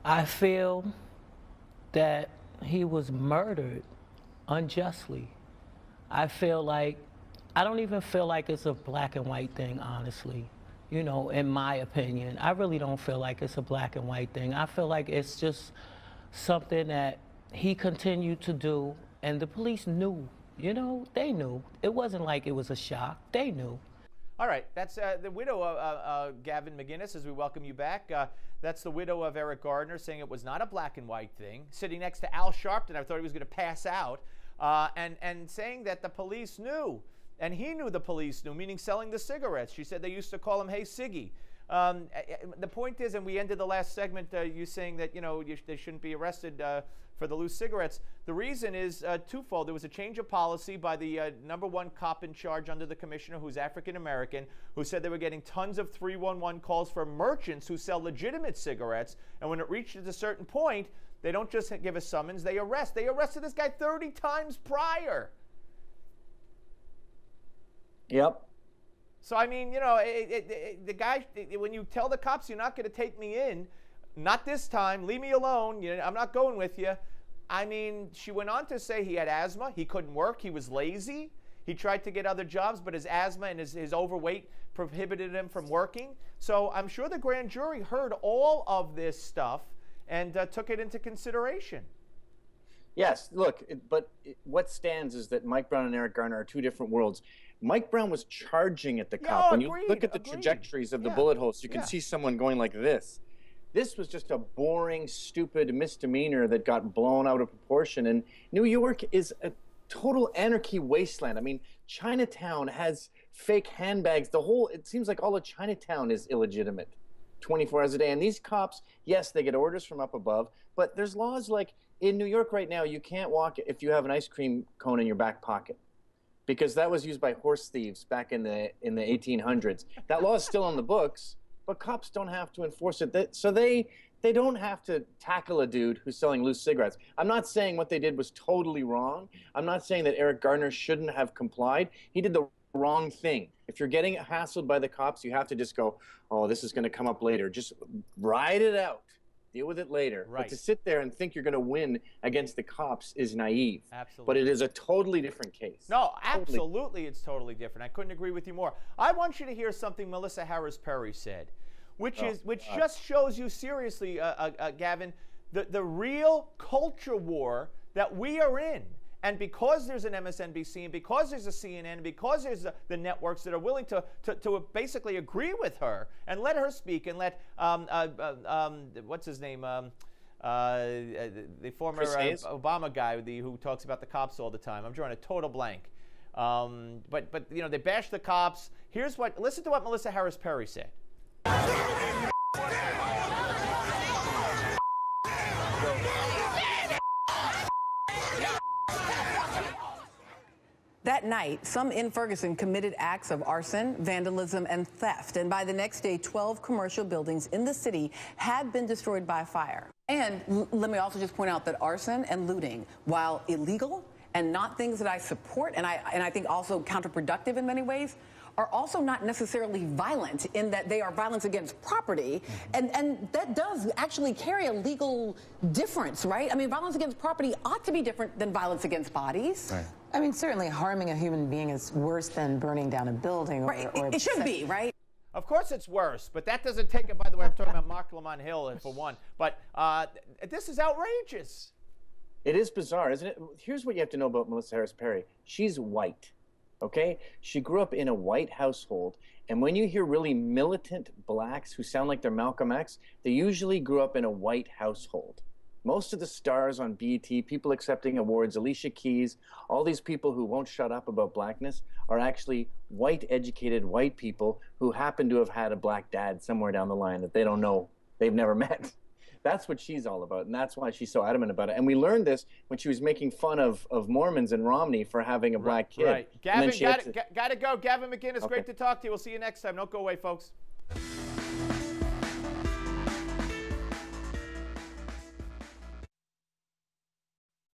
I feel that he was murdered unjustly. I don't even feel like it's a black and white thing, honestly. You know, in my opinion, I really don't feel like it's a black and white thing. I feel like it's just something that he continued to do, and the police knew, you know, they knew. It wasn't like it was a shock, they knew. All right, that's the widow of Gavin McInnes, as we welcome you back. That's the widow of Eric Gardner, saying it was not a black and white thing. Sitting next to Al Sharpton, I thought he was going to pass out, and saying that the police knew. And he knew the police knew, meaning selling the cigarettes. She said they used to call him, hey, Siggy. The point is, and we ended the last segment you saying that, you know, they shouldn't be arrested for the loose cigarettes. The reason is twofold. There was a change of policy by the #1 cop in charge under the commissioner, who's African-American, who said they were getting tons of 311 calls from merchants who sell legitimate cigarettes. And when it reaches a certain point, they don't just give a summons, they arrest. They arrested this guy 30 times prior. Yep. So, I mean, you know, the guy, when you tell the cops you're not going to take me in, not this time, leave me alone, I'm not going with you. I mean, she went on to say he had asthma, he couldn't work, he was lazy, he tried to get other jobs, but his asthma and his overweight prohibited him from working. So I'm sure the grand jury heard all of this stuff and took it into consideration. Yes, look, but what stands is that Mike Brown and Eric Garner are two different worlds. Mike Brown was charging at the cop. When you look at the trajectories of the bullet holes, you can see someone going like this. This was just a boring, stupid misdemeanor that got blown out of proportion. And New York is a total anarchy wasteland. I mean, Chinatown has fake handbags. It seems like all of Chinatown is illegitimate 24 hours a day. And these cops, yes, they get orders from up above, but there's laws like in New York right now, you can't walk if you have an ice cream cone in your back pocket, because that was used by horse thieves back in the 1800s. That law is still on the books, but cops don't have to enforce it. So they don't have to tackle a dude who's selling loose cigarettes. I'm not saying what they did was totally wrong. I'm not saying that Eric Garner shouldn't have complied. He did the wrong thing. If you're getting hassled by the cops, you have to just go, oh, this is going to come up later. Just ride it out. Deal with it later. Right. But to sit there and think you're going to win against the cops is naive. Absolutely. But it is a totally different case. No, absolutely it's totally different. I couldn't agree with you more. I want you to hear something Melissa Harris Perry said, which just shows you seriously, Gavin, the real culture war that we are in. And because there's an MSNBC, and because there's a CNN, and because there's the networks that are willing to basically agree with her and let her speak, and let what's his name, the former Obama guy who talks about the cops all the time. I'm drawing a total blank. But you know, they bash the cops. Listen to what Melissa Harris Perry said. That night, some in Ferguson committed acts of arson, vandalism, and theft. And by the next day, 12 commercial buildings in the city had been destroyed by fire. And let me also just point out that arson and looting, while illegal and not things that I support, and I think also counterproductive in many ways, are also not necessarily violent in that they are violence against property. And that does actually carry a legal difference, right? I mean, violence against property ought to be different than violence against bodies. Right. I mean, certainly harming a human being is worse than burning down a building. Or it should be, right? Of course it's worse, but that doesn't take it. By the way, I'm talking about Mark Lamont Hill for one. But this is outrageous. It is bizarre, isn't it? Here's what you have to know about Melissa Harris Perry. She's white. Okay? She grew up in a white household, and when you hear really militant blacks who sound like they're Malcolm X, they usually grew up in a white household. Most of the stars on BET, people accepting awards, Alicia Keys, all these people who won't shut up about blackness are actually white, educated white people who happen to have had a black dad somewhere down the line that they don't know, they've never met. That's what she's all about, and that's why she's so adamant about it. And we learned this when she was making fun of Mormons and Romney for having a black kid. Right. Gavin, got to go. Gavin McInnes, great to talk to you. We'll see you next time. Don't go away, folks.